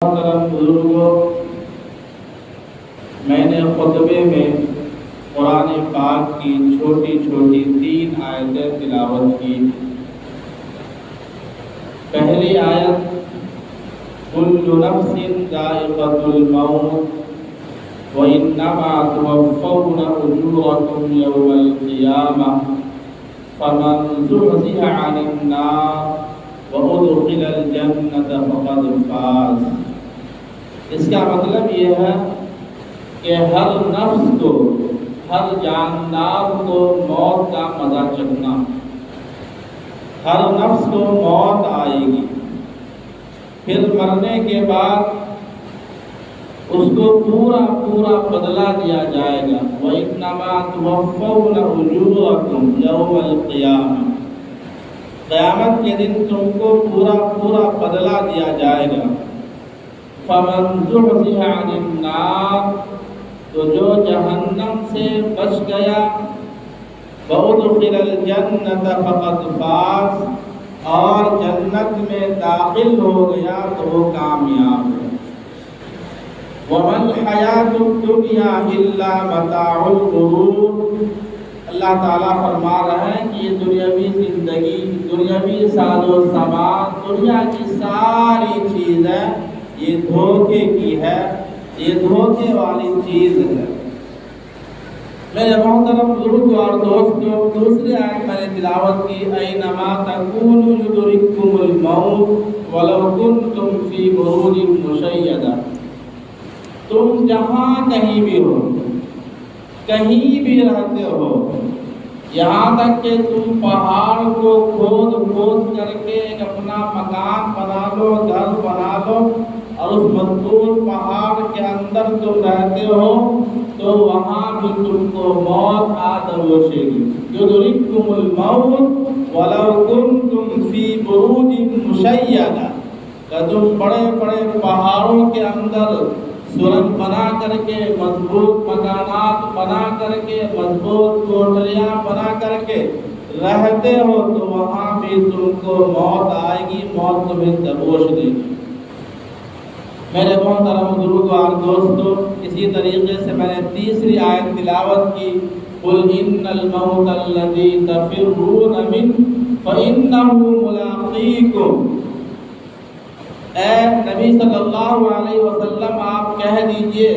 محترم بزرگوں، میں نے خطبے میں قرآن پاک کی چھوٹی چھوٹی 3 آیتیں تلاوت کی۔ پہلی آیت کل نفس ذائقۃ الموت وإنما توفون أجوركم يوم القيامة فمن زحزح عن النار وأدخل الجنة فقد فاز۔ اس کا مطلب یہ ہے کہ ہر نفس کو، ہر جاندار کو موت کا مزہ چکھنا، ہر نفس کو موت آئے گی، پھر مرنے کے بعد اس کو پورا بدلہ دیا جائے گا۔ وَإِنَّمَا تُوَفَّوْنَ أُجُورَكُمْ يَوْمَ الْقِيَامَةِ، قیامت کے دن تم کو پورا بدلہ دیا جائے گا۔ فَمَنْ زُحْزِحَ عَنِ النَّارِ، تو جو جہنم سے بچ گیا، وَأُدْخِلَ الْجَنَّةَ فَقَدْ فَازَ، اور جنت میں داخل ہو گیا تو وہ کامیاب ہے۔ وَمَا الْحَيَاةُ الدُّنْيَا إِلَّا مَتَاعُ الْغُرُورِ، اللہ تعالیٰ فرما رہا ہے کہ یہ دنیاوی زندگی، دنیاوی ساز و سامان، دنیا کی ساری چیزیں یہ دھوکے کی ہے، یہ دھوکے والی چیز ہے۔ میرے محترم بزرگ اور دوستوں، دوسری آیت میں نے تلاوت کی، اینما تکونوا یدرککم الموت ولو کنتم فی بروج مشیدہ، تم جہاں کہیں بھی ہو، کہیں بھی رہتے ہو، یہاں تک کہ تم پہاڑ کو کھود کر کے ایک اپنا مکان بنا لو، گھر بنا لو، اور اس مضبوط پہاڑ کے اندر تم رہتے ہو، تو وہاں بھی تم کو موت آ دبوچے گی۔ یدرککم الموت ولو کنتم فی بروج مشیدہ، کہ تم بڑے پہاڑوں کے اندر سرنگ بنا کر کے، مضبوط مکانات بنا کر کے، مضبوط کوٹریاں بنا کر کے رہتے ہو، تو وہاں بھی تم کو موت آئے گی، موت تمہیں دبوچ دے گی۔ میرے محترم بزرگوں اور دوستوں، اسی طریقے سے میں نے تیسری آیت تلاوت کی، قُلْ إِنَّ الْمَوْتَ الَّذِي تَفِرُّونَ مِنْهُ فَإِنَّهُ مُلَاقِيكُمْ، اے نبی صلی اللہ علیہ وسلم آپ کہہ دیجئے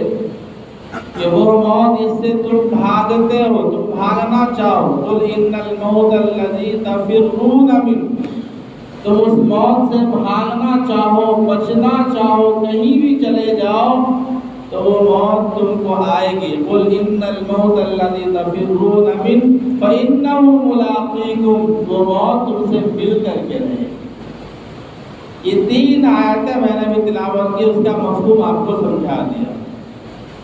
کہ وہ موت جس سے تم بھاگتے ہو، تم بھاگنا چاہو، قُلْ إِنَّ الْمَوْتَ الَّذِي تَفِرُّونَ مِنْهُ، تم اس موت سے بھاگنا چاہو، بچنا چاہو، کہیں بھی چلے جاؤ تو وہ موت تم کو آئے گی۔ قُلْ إِنَّ الْمَوْتَ الَّذِي تَفِرُّونَ مِنْهُ فَإِنَّهُ مُلَاقِيكُمْ، وہ موت تم سے مل کر کے رہے۔ یہ 3 آیتیں میں نے بھی تلاوت کی، اس کا مفہوم آپ کو سمجھا دیا۔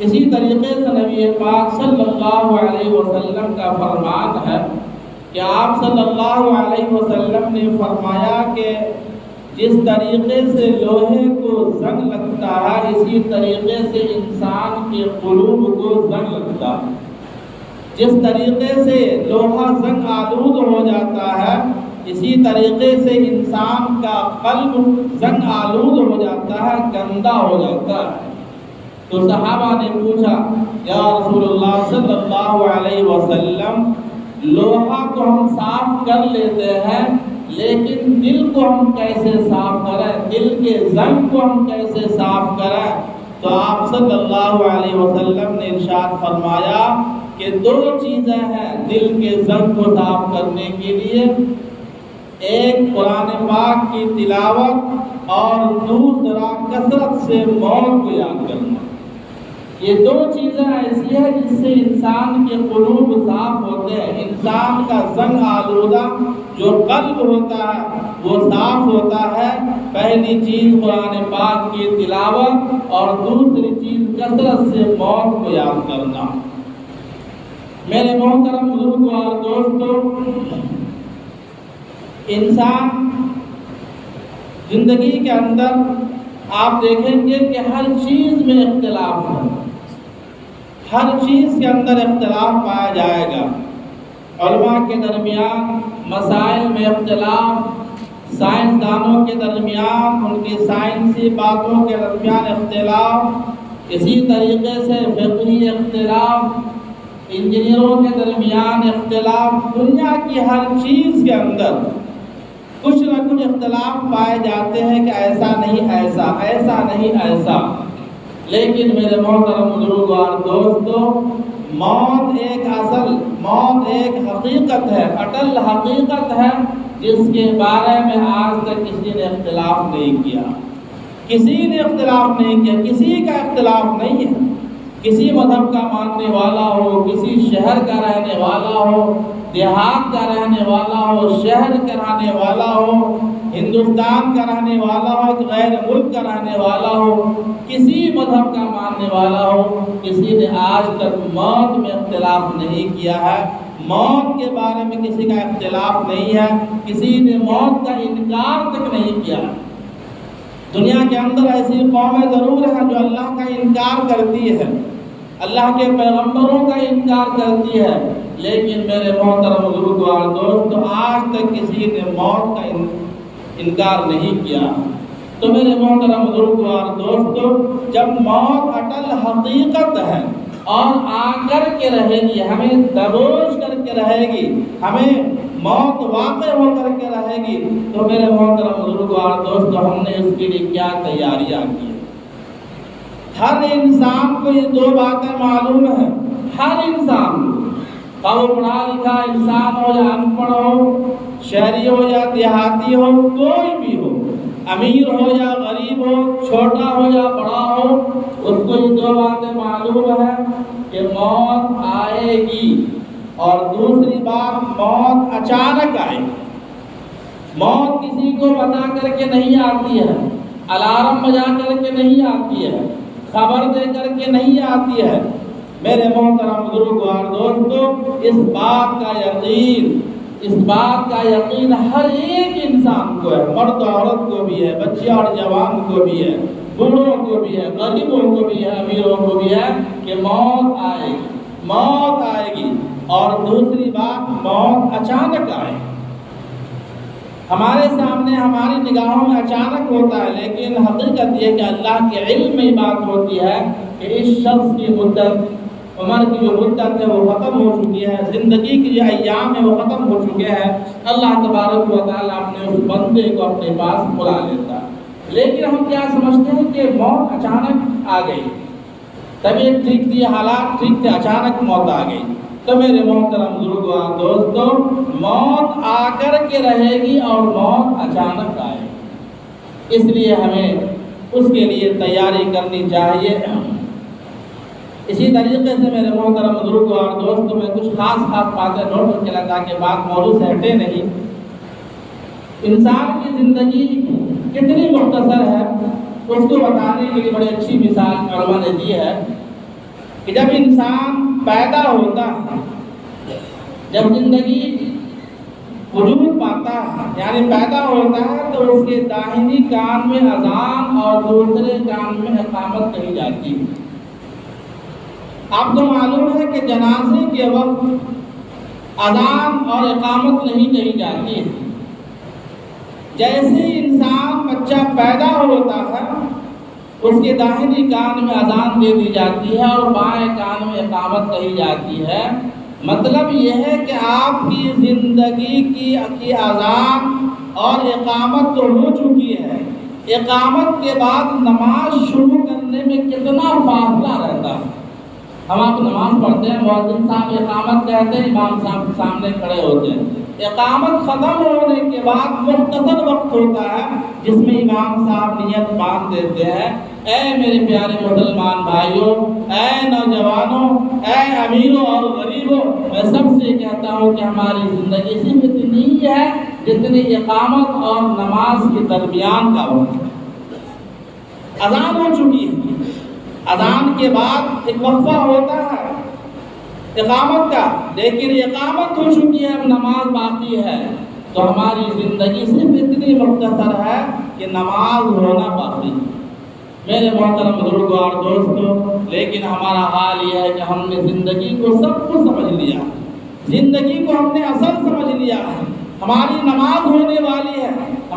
اسی طریقے سے نبی پاک صلی اللہ علیہ وسلم کا فرمان ہے کہ آپ صلی اللہ علیہ وسلم نے فرمایا کہ جس طریقے سے لوہے کو زنگ لگتا ہے، اسی طریقے سے انسان کے قلوب کو زنگ لگتا ہے۔ جس طریقے سے لوہا زنگ آلود ہو جاتا ہے، اسی طریقے سے انسان کا قلب زنگ آلود ہو جاتا ہے، گندا ہو جاتا ہے۔ تو صحابہ نے پوچھا، یا رسول اللہ صلی اللہ علیہ وسلم، لوہا کو ہم صاف کر لیتے ہیں، لیکن دل کو ہم کیسے صاف کریں، دل کے زنگ کو ہم کیسے صاف کریں؟ تو آپ صلی اللہ علیہ وسلم نے ارشاد فرمایا کہ 2 چیزیں ہیں دل کے زنگ کو صاف کرنے کے لیے، ایک قرآن پاک کی تلاوت اور دوسرا کثرت سے موت کو یاد کرنا۔ یہ 2 چیزیں ایسی ہیں جس سے انسان کے قلوب صاف ہوتے ہیں، انسان کا زنگ آلودہ جو قلب ہوتا ہے وہ صاف ہوتا ہے۔ پہلی چیز قرآن پاک کی تلاوت اور دوسری چیز کثرت سے موت کو یاد کرنا۔ میرے محترم بزرگوں اور دوستوں، انسان زندگی کے اندر آپ دیکھیں گے کہ ہر چیز میں اختلاف ہے، ہر چیز کے اندر اختلاف پایا جائے گا۔ علماء کے درمیان مسائل میں اختلاف، سائنسدانوں کے درمیان ان کی سائنسی باتوں کے درمیان اختلاف، اسی طریقے سے فقہی اختلاف، انجینئروں کے درمیان اختلاف، دنیا کی ہر چیز کے اندر کچھ نہ کچھ اختلاف پائے جاتے ہیں کہ ایسا نہیں ایسا، ایسا نہیں ایسا۔ لیکن میرے محترم بزرگوں اور دوستوں، موت ایک حقیقت ہے، اٹل حقیقت ہے، جس کے بارے میں آج تک کسی نے اختلاف نہیں کیا، کسی نے اختلاف نہیں کیا، کسی کا اختلاف نہیں ہے۔ کسی مذہب کا ماننے والا ہو، کسی شہر کا رہنے والا ہو، دیہات کا رہنے والا ہو، شہر کا رہنے والا ہو، ہندوستان کا رہنے والا ہو، غیر ملک کا رہنے والا ہو، کسی مذہب کا ماننے والا ہو، کسی نے آج تک موت میں اختلاف نہیں کیا ہے۔ موت کے بارے میں کسی کا اختلاف نہیں ہے، کسی نے موت کا انکار تک نہیں کیا۔ دنیا کے اندر ایسی قومیں ضرور ہیں جو اللہ کا انکار کرتی ہے، اللہ کے پیغمبروں کا انکار کرتی ہے، لیکن میرے محترم بزرگوں اور دوستوں، آج تک کسی نے موت کا انکار نہیں کیا۔ تو میرے محترم بزرگوں اور دوستوں، جب موت اٹل حقیقت ہے اور آ کر کے رہے گی، ہمیں دبوچ کر کے رہے گی، ہمیں موت واقع ہو کر کے رہے گی، تو میرے محترم بزرگوں اور دوستوں، ہم نے اس کے لیے کیا تیاریاں کی؟ ہر انسان کو یہ دو باتیں معلوم ہیں، ہر انسان، خواہ وہ پڑھا لکھا انسان ہو یا ان پڑھ ہو، شہری ہو یا دیہاتی ہو، کوئی بھی ہو، امیر ہو یا غریب ہو، چھوٹا ہو یا بڑا ہو، اس کو یہ دو باتیں معلوم ہے کہ موت آئے گی، اور دوسری بات، موت اچانک آئے گی۔ موت کسی کو بتا کر کے نہیں آتی ہے، الارم بجا کر کے نہیں آتی ہے، خبر دے کر کے نہیں آتی ہے۔ میرے محترم بزرگوں اور دوستوں، اس بات کا یقین ہر ایک انسان کو ہے، مرد عورت کو بھی ہے، بچے اور جوان کو بھی ہے، بوڑھوں کو بھی ہے، غریبوں کو بھی ہے، امیروں کو بھی ہے کہ موت آئے گی، موت آئے گی۔ اور دوسری بات، موت اچانک آئے گی۔ ہمارے سامنے، ہماری نگاہوں میں اچانک ہوتا ہے، لیکن حقیقت یہ کہ اللہ کے علم میں بات ہوتی ہے کہ اس شخص کی مدت، عمر کی جو مدت ہے وہ ختم ہو چکی ہے، زندگی کی جو ایام ہے وہ ختم ہو چکے ہیں۔ اللہ تبارک و تعالیٰ اپنے اس بندے کو اپنے پاس بلا لیتا ہے۔ لیکن ہم کیا سمجھتے ہیں کہ موت اچانک آ گئی، طبیعت ٹھیک تھی، حالات ٹھیک تھے، اچانک موت آ گئی۔ تو میرے محترم بزرگوں اور دوستوں، موت آ کر کے رہے گی اور موت اچانک آئے گی، اس لیے ہمیں اس کے لیے تیاری کرنی چاہیے۔ اسی طریقے سے میرے محترم بزرگوں اور دوستوں، میں کچھ خاص باتیں نوٹ کر کے لگا کہ بات موضوع سے ہٹے نہیں۔ انسان کی زندگی کتنی مختصر ہے، اس کو بتانے کے لیے بڑی اچھی مثال علماء نے دی ہے کہ جب انسان پیدا ہوتا ہے، جب زندگی وجود پاتا ہے، یعنی پیدا ہوتا ہے، تو اس کے داہنی کان میں اذان اور دوسرے کان میں اقامت کہی جاتی ہے۔ آپ کو معلوم ہے کہ جنازے کے وقت اذان اور اقامت نہیں کہی جاتی ہے۔ جیسے انسان بچہ پیدا ہوتا ہے، اس کے داہنی کان میں اذان دے دی جاتی ہے اور بائیں کان میں اقامت کہی جاتی ہے۔ مطلب یہ ہے کہ آپ کی زندگی کی اذان اور اقامت تو ہو چکی ہے، اقامت کے بعد نماز شروع کرنے میں کتنا فاصلہ رہتا ہے۔ ہم آپ نماز پڑھتے ہیں، مؤذن صاحب اقامت کہتے ہیں، امام صاحب سامنے کھڑے ہوتے ہیں، اقامت ختم ہونے کے بعد مختصر وقت ہوتا ہے جس میں امام صاحب نیت باندھ دیتے ہیں۔ اے میرے پیارے مسلمان بھائیوں، اے نوجوانوں، اے امیروں اور غریبوں، میں سب سے کہتا ہوں کہ ہماری زندگی صرف اتنی ہی ہے جتنی اقامت اور نماز کے درمیان کا وقت۔ اذان ہو چکی ہے، اذان کے بعد ایک وقفہ ہوتا ہے اقامت کا، لیکن اقامت ہو چکی ہے، اب نماز باقی ہے۔ تو ہماری زندگی صرف اتنی مختصر ہے کہ نماز ہونا باقی ہے۔ میرے محترم بزرگوں اور دوستوں، لیکن ہمارا حال یہ ہے کہ ہم نے زندگی کو سب کچھ سمجھ لیا، زندگی کو ہم نے اصل سمجھ لیا ہے۔ ہماری نماز ہونے والی ہے،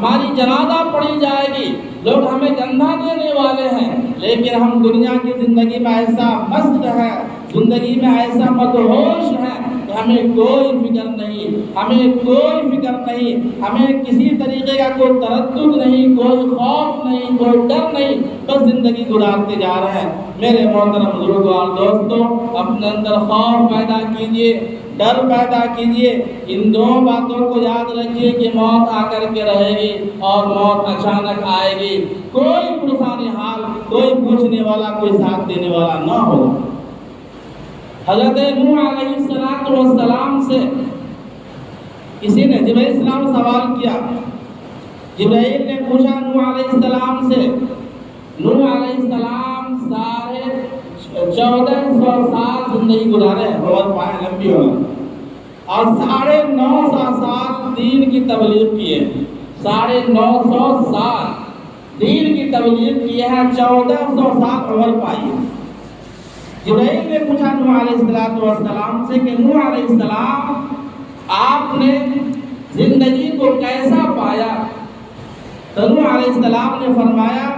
ہماری جنازہ پڑھی جائے گی، لوگ ہمیں کندھا دینے والے ہیں، لیکن ہم دنیا کی زندگی میں ایسا مست ہے، زندگی میں ایسا مدہوش ہے کہ ہمیں کوئی فکر نہیں، ہمیں کوئی فکر نہیں، ہمیں کسی طریقے کا کوئی تردد نہیں، کوئی خوف نہیں، کوئی ڈر نہیں، بس زندگی گزارتے جا رہے ہیں۔ میرے محترم بزرگوں اور دوستوں، اپنے اندر خوف پیدا کیجئے، ڈر پیدا کیجئے، ان دو باتوں کو یاد رکھیے کہ موت آ کر کے رہے گی اور موت اچانک آئے گی، کوئی پرسانی حال، کوئی پوچھنے والا، کوئی ساتھ دینے والا نہ ہوگا۔ حضرت نوح علیہ السلام سے کسی نے، جبرائیل السلام نے سوال کیا، جبرائیل نے پوچھا نوح علیہ السلام سے، نوح علیہ السلام سارے 1400 سال زندگی گزارے ہیں، بہت پائیں لمبی ہوگا، اور 950 سال دین کی تبلیغ کی ہے، 950 سال دین کی تبلیغ کی ہے، 1400 سال عمر پائی ہے۔ جبرائیل نے پوچھا نوح علیہ السلام سے کہ نوح علیہ السلام، آپ نے زندگی کو کیسا پایا؟ تو نوح علیہ السلام نے فرمایا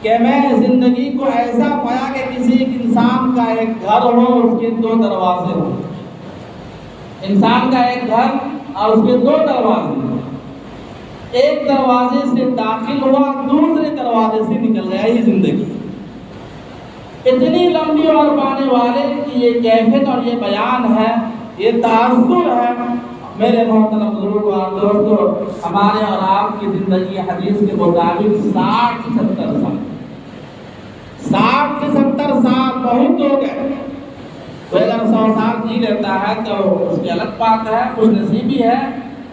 کہ میں زندگی کو ایسا پایا کہ کسی انسان کا ایک گھر ہو، اس کے 2 دروازے ہو، انسان کا ایک گھر اور اس کے 2 دروازے، ایک دروازے سے داخل ہوا، دوسرے دروازے سے نکل گیا، یہ زندگی۔ اتنی لمبی عمر پانے والے کی یہ کیفیت اور یہ بیان ہے، یہ تاثر ہے۔ میرے محترم بزرگوں اور دوستوں، ہمارے اور آپ کی زندگی حدیث کے مطابق 60 سے 70 سال، 60 سے 70 سال بہت ہو گئے۔ کوئی اگر 100 سال جی لیتا ہے تو اس کی الگ بات ہے، خوش نصیبی ہے،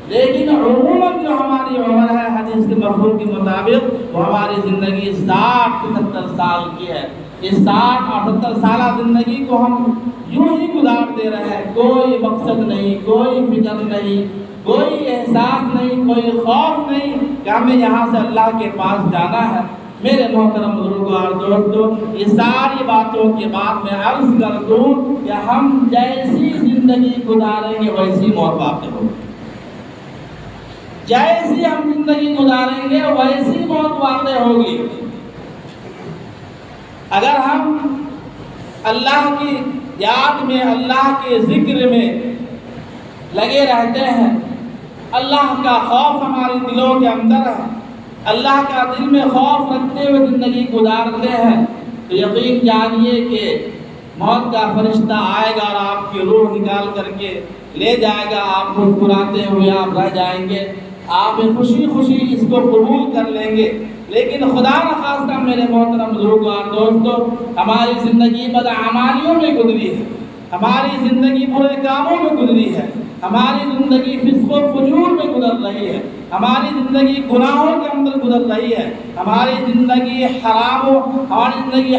لیکن عموماً جو ہماری عمر ہے حدیث کے مفہوم کے مطابق، وہ ہماری زندگی 60 سے 70 سال کی ہے۔ اس 60 اور 70 سالہ زندگی کو ہم یوں ہی گزار دے رہے ہیں، کوئی مقصد نہیں، کوئی فکر نہیں، کوئی احساس نہیں، کوئی خوف نہیں کہ ہمیں یہاں سے اللہ کے پاس جانا ہے۔ میرے محترم بزرگوں اور دوستوں، یہ ساری باتوں کے بعد میں عرض کر دوں کہ ہم جیسی زندگی گزاریں گے ویسی موت واقع ہوگی، جیسی ہم زندگی گزاریں گے ویسی موت واقع ہوگی۔ اگر ہم اللہ کی یاد میں، اللہ کے ذکر میں لگے رہتے ہیں، اللہ کا خوف ہمارے دلوں کے اندر ہے، اللہ کا دل میں خوف رکھتے ہوئے زندگی گزارتے ہیں، تو یقین جانیے کہ موت کا فرشتہ آئے گا اور آپ کی روح نکال کر کے لے جائے گا، آپ مسکراتے ہوئے آپ رہ جائیں گے، آپ خوشی خوشی اس کو قبول کر لیں گے۔ لیکن خدا نخواستہ میرے محترم بزرگوں اور دوستوں، ہماری زندگی بدعمالیوں میں گزری ہے، ہماری زندگی برے کاموں میں گزری ہے، ہماری زندگی فسق و فجور میں گزر رہی ہے، ہماری زندگی گناہوں کے اندر گزر رہی ہے، ہماری زندگی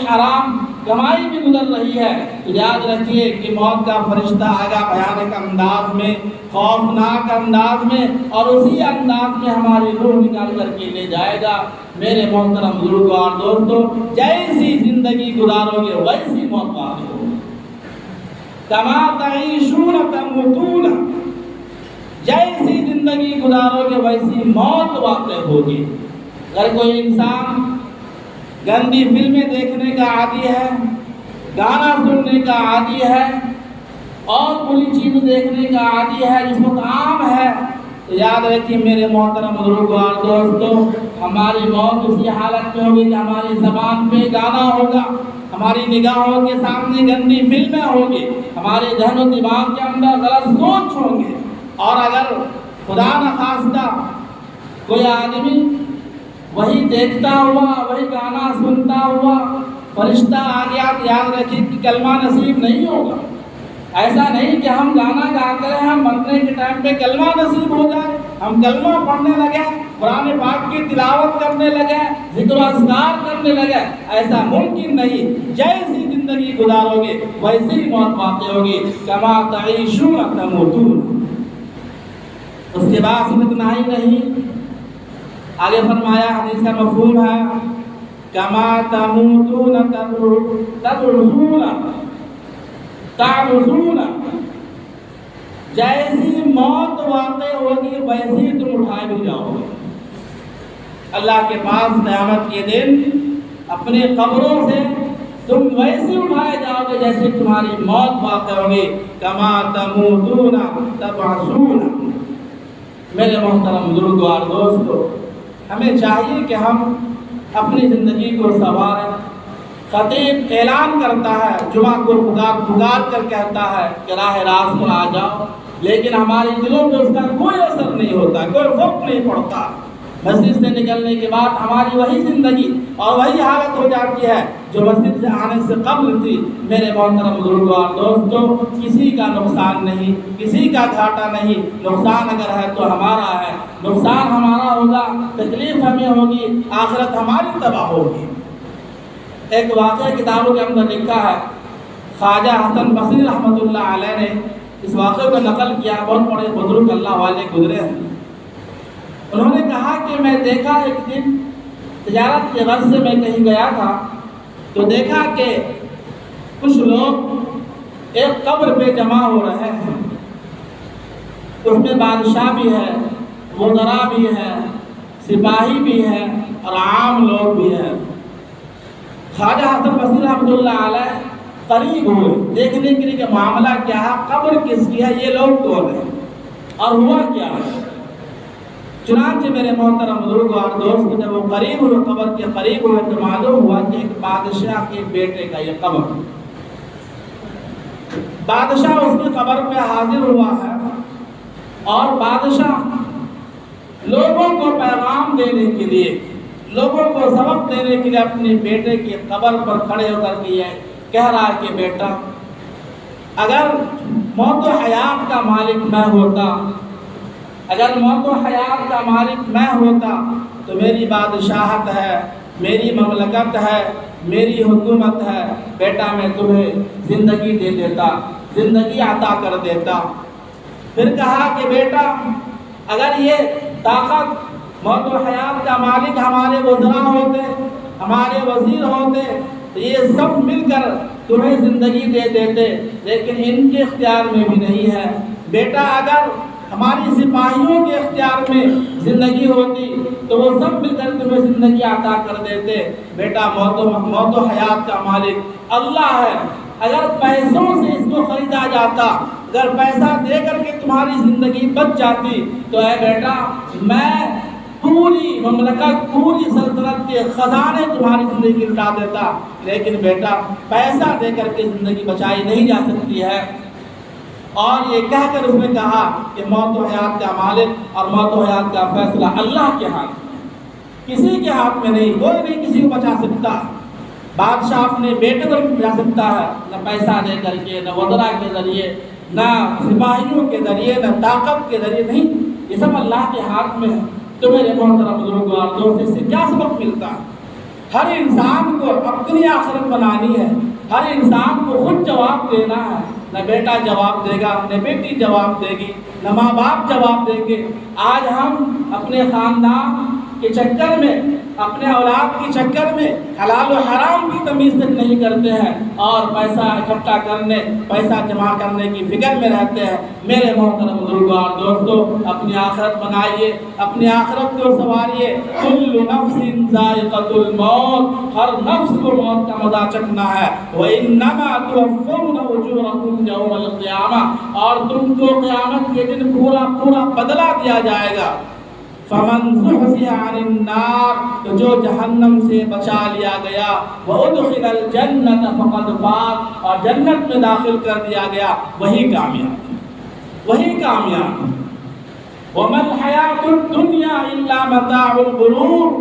حرام کمائی میں گزر رہی ہے، تو یاد رکھیے کہ موت کا فرشتہ آئے گا بھیانک انداز میں، خوفناک انداز میں، اور اسی انداز میں ہماری روح نکال کر کے لے جائے گا۔ میرے محترم بزرگوں اور دوستوں، جیسی زندگی گزارو گے ویسی موت واقع ہوگی۔ کما تعیشون تموتون، جیسی زندگی گزارو گے ویسی موت واقع ہوگی۔ اگر کوئی انسان گندی فلمیں دیکھنے کا عادی ہے، گانا سننے کا عادی ہے، اور بری چیز دیکھنے کا عادی ہے، جس وقت عام ہے، تو یاد رکھیے میرے محترم بزرگوں اور دوستوں، ہماری موت اسی حالت میں ہوگی کہ ہماری زبان پہ گانا ہوگا، ہماری نگاہوں کے سامنے گندی فلمیں ہوگی، ہمارے ذہن و دماغ کے اندر غلط سوچ ہوں گے، اور اگر خدا نخواستہ کوئی آدمی وہی دیکھتا ہوا، وہی گانا سنتا ہوا فرشتہ آ گیا، تو یاد رکھیے کہ کلمہ نصیب نہیں ہوگا۔ ایسا نہیں کہ ہم گانا گاتے ہیں، ہم مرنے کے ٹائم پہ کلمہ نصیب ہو جائے، ہم کلمہ پڑھنے لگے، قرآن پاک کی تلاوت کرنے لگے، ذکر و اذکار کرنے لگے، ایسا ممکن نہیں۔ جیسی زندگی گزارو گے ویسی موت واقع ہوگی۔ کما تعیشون تموتون۔ اس کے بعد صرف اتنا ہی نہیں، آگے فرمایا، حدیث کا مفہوم ہے کما تموتون تعرضون، جیسی موت واقع ہوگی ویسی تم اٹھائے بھی جاؤ گے۔ اللہ کے پاس قیامت کے دن اپنے قبروں سے تم ویسے اٹھائے جاؤ گے جیسے تمہاری موت واقع ہوگی، کما تموتون تبعثون۔ میرے محترم بزرگوار دوستو، ہمیں چاہیے کہ ہم اپنی زندگی کو سنواریں۔ خطیب اعلان کرتا ہے، جمعہ کو پکار کر کہتا ہے کہ راہ راست پر آ جاؤ، لیکن ہمارے دلوں میں اس کا کوئی اثر نہیں ہوتا، کوئی فرق نہیں پڑتا۔ مسجد سے نکلنے کے بعد ہماری وہی زندگی اور وہی حالت ہو جاتی ہے جو مسجد سے آنے سے قبل تھی۔ میرے محترم بزرگوار دوستو، کسی کا نقصان نہیں، کسی کا گھاٹا نہیں، نقصان اگر ہے تو ہمارا ہے، نقصان ہمارا ہوگا، تکلیف ہمیں ہوگی، آخرت ہماری تباہ ہوگی۔ ایک واقعہ کتابوں کے اندر لکھا ہے، خواجہ حسن بصری رحمۃ اللہ علیہ نے اس واقعے کو نقل کیا، بہت بڑے بزرگ اللہ والے گزرے ہیں۔ انہوں نے کہا کہ میں دیکھا ایک دن تجارت کے غرض سے میں کہیں گیا تھا تو دیکھا کہ کچھ لوگ ایک قبر پہ جمع ہو رہے ہیں، اس میں بادشاہ بھی ہے، وزراء بھی ہے، سپاہی بھی ہے اور عام لوگ بھی ہیں۔ خواجہ حسن بصری رحمۃ اللہ علیہ قریب ہوئے دیکھنے کے لیے کہ معاملہ کیا ہے، قبر کس کی ہے، یہ لوگ کون ہیں اور ہوا کیا ہے۔ چنانچہ میرے محترم بزرگ اور دوست، جب وہ قریب ہوئے، قبر کے قریب ہوئے تو معلوم ہوا کہ ایک بادشاہ کے بیٹے کا یہ قبر، بادشاہ اس کی قبر پہ حاضر ہوا ہے اور بادشاہ لوگوں کو پیغام دینے کے لیے، لوگوں کو سبق دینے کے لیے اپنے بیٹے کی قبر پر کھڑے ہو کر کے یہ کہہ رہا ہے کہ بیٹا، اگر موت و حیات کا مالک میں ہوتا، اگر موت و حیات کا مالک میں ہوتا تو میری بادشاہت ہے، میری مملکت ہے، میری حکومت ہے، بیٹا میں تمہیں زندگی دے دیتا، زندگی عطا کر دیتا۔ پھر کہا کہ بیٹا، اگر یہ طاقت موت و حیات کا مالک ہمارے وزراء ہوتے، ہمارے وزیر ہوتے تو یہ سب مل کر تمہیں زندگی دے دیتے، لیکن ان کے اختیار میں بھی نہیں ہے۔ بیٹا، اگر ہماری سپاہیوں کے اختیار میں زندگی ہوتی تو وہ سب مل کر تمہیں زندگی عطا کر دیتے۔ بیٹا، موت و حیات کا مالک اللہ ہے، اگر پیسوں سے اس کو خریدا جاتا، اگر پیسہ دے کر کے تمہاری زندگی بچ جاتی تو اے بیٹا، میں پوری مملکت، پوری سلطنت کے خزانے تمہاری زندگی لٹا دیتا، لیکن بیٹا پیسہ دے کر کے زندگی بچائی نہیں جا سکتی ہے۔ اور یہ کہہ کر اس نے کہا کہ موت و حیات کا مالک اور موت و حیات کا فیصلہ اللہ کے ہاتھ میں، کسی کے ہاتھ میں نہیں، کوئی نہیں کسی کو بچا سکتا۔ بادشاہ اپنے بیٹے کو نہیں بچا سکتا ہے، نہ پیسہ دے کر کے، نہ وزراء کے ذریعے، نہ سپاہیوں کے ذریعے، نہ طاقت کے ذریعے، نہیں، یہ سب اللہ کے ہاتھ میں ہے۔ تو میرے محترم بزرگوں اور دوستوں، اس سے کیا سبق ملتا ہے؟ ہر انسان کو اپنی آخرت بنانی ہے، ہر انسان کو خود جواب دینا ہے، نہ بیٹا جواب دے گا، نہ بیٹی جواب دے گی، نہ ماں باپ جواب دیں گے۔ آج ہم اپنے خاندان کے چکر میں، اپنے اولاد کے چکر میں حلال و حرام کی تمیز تک نہیں کرتے ہیں اور پیسہ اکٹھا کرنے، پیسہ جمع کرنے کی فکر میں رہتے ہیں۔ میرے محترم بزرگوں اور دوستو، اپنی آخرت بنائیے، اپنی آخرت کو سنواریے۔ کل نفس ذائقۃ الموت، ہر نفس کو موت کا مزہ چکھنا ہے۔ وَإِنَّمَا تُوَفَّوْنَ أُجُورَكُمْ يَوْمَ الْقِيَامَةِ، اور تم کو قیامت کے دن پورا بدلہ دیا جائے گا۔ فَمَنْ زُحْزِحَ عَنِ النَّارِ، تو جو جہنم سے بچا لیا گیا، وَأُدْخِلَ الْجَنَّةَ فَقَدْ فَازَ، اور جنت میں داخل کر دیا گیا، وہی کامیاب، وہی کامیاب۔ وَمَا الْحَيَاةُ الدُّنْيَا إِلَّا مَتَاعُ الْغُرُورِ،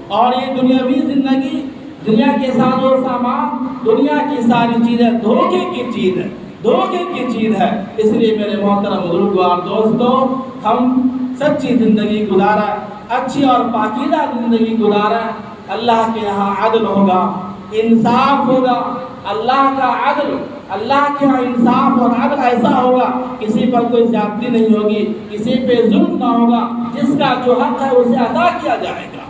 اور یہ دنیاوی زندگی، دنیا کے ساز و سامان، دنیا کی ساری چیزیں دھوکے کی چیز ہے، دھوکے کی چیز ہے۔ اس لیے میرے محترم بزرگوں اور دوستوں، ہم سچی زندگی گزارا، اچھی اور پاکیزہ زندگی گزارا۔ اللہ کے یہاں عدل ہوگا، انصاف ہوگا، اللہ کا عدل، اللہ کے یہاں انصاف اور عدل ایسا ہوگا، کسی پر کوئی زیادتی نہیں ہوگی، کسی پہ ظلم نہ ہوگا، جس کا جو حق ہے اسے ادا کیا جائے گا۔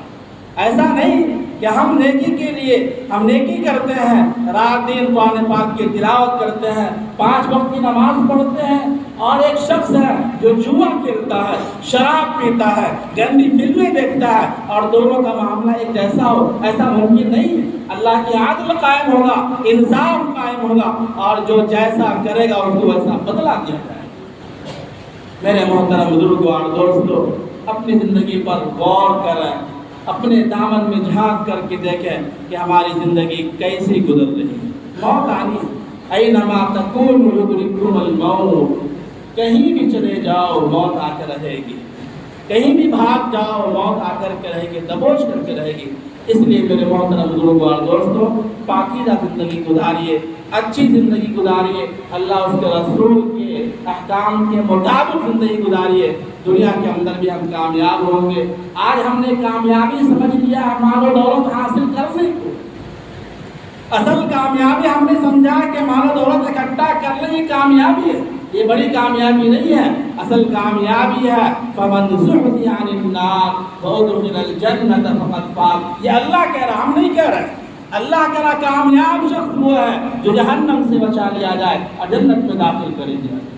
ایسا نہیں کہ ہم نیکی کے لیے ہم نیکی کرتے ہیں، رات دن قرآن پاک کی تلاوت کرتے ہیں، 5 وقت کی نماز پڑھتے ہیں، اور ایک شخص ہے جو جوا کھیلتا ہے، شراب پیتا ہے، گندی فلمیں دیکھتا ہے، اور دونوں کا معاملہ ایک جیسا ہو، ایسا ممکن نہیں ہے۔ اللہ کی عدل قائم ہوگا، انصاف قائم ہوگا، اور جو جیسا کرے گا اس کو ویسا بدلہ دیا جائے۔ میرے محترم بزرگوں اور دوستوں، اپنی زندگی پر غور کریں، اپنے دامن میں جھانک کر کے دیکھیں کہ ہماری زندگی کیسی گزر رہی ہے۔ موت آنی ہے، اینما تکونوا یدرککم الموت، کہیں بھی چلے جاؤ موت آ کر رہے گی، کہیں بھی بھاگ جاؤ موت آ کر کے رہے گی، دبوچ کر کے رہے گی۔ اس لیے میرے محترم بزرگوں اور دوستوں، پاکیزہ زندگی گزاریے، اچھی زندگی گزاریے، اللہ اس کے رسول کے احکام کے مطابق زندگی گزاریے، دنیا کے اندر بھی ہم کامیاب ہوں گے۔ آج ہم نے کامیابی سمجھ لیا ہے مال و دولت حاصل کرنے کو، اصل کامیابی ہم نے سمجھا کہ مال و دولت اکٹھا کر لیں یہ کامیابی ہے، یہ بڑی کامیابی نہیں ہے۔ اصل کامیابی ہے فمن زحزح عن النار وادخل الجنة فقد فاز، یہ اللہ کہہ رہا، ہم نہیں کہہ رہے۔ اللہ کہہ رہا کامیاب شخص وہ ہے جو جہنم سے بچا لیا جائے اور جنت میں داخل کر دیا جائے۔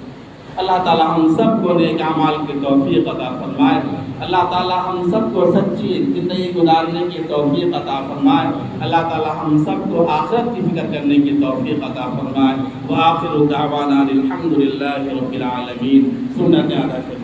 اللہ تعالی ہم سب کو نیک اعمال کی توفیق عطا فرمائے، اللہ تعالی ہم سب کو سچی زندگی گزارنے کی توفیق عطا فرمائے، اللہ تعالی ہم سب کو آخرت کی فکر کرنے کی توفیق عطا فرمائے۔ وآخر دعوانا الحمد للہ رب العالمین۔ سنت ادا کریں۔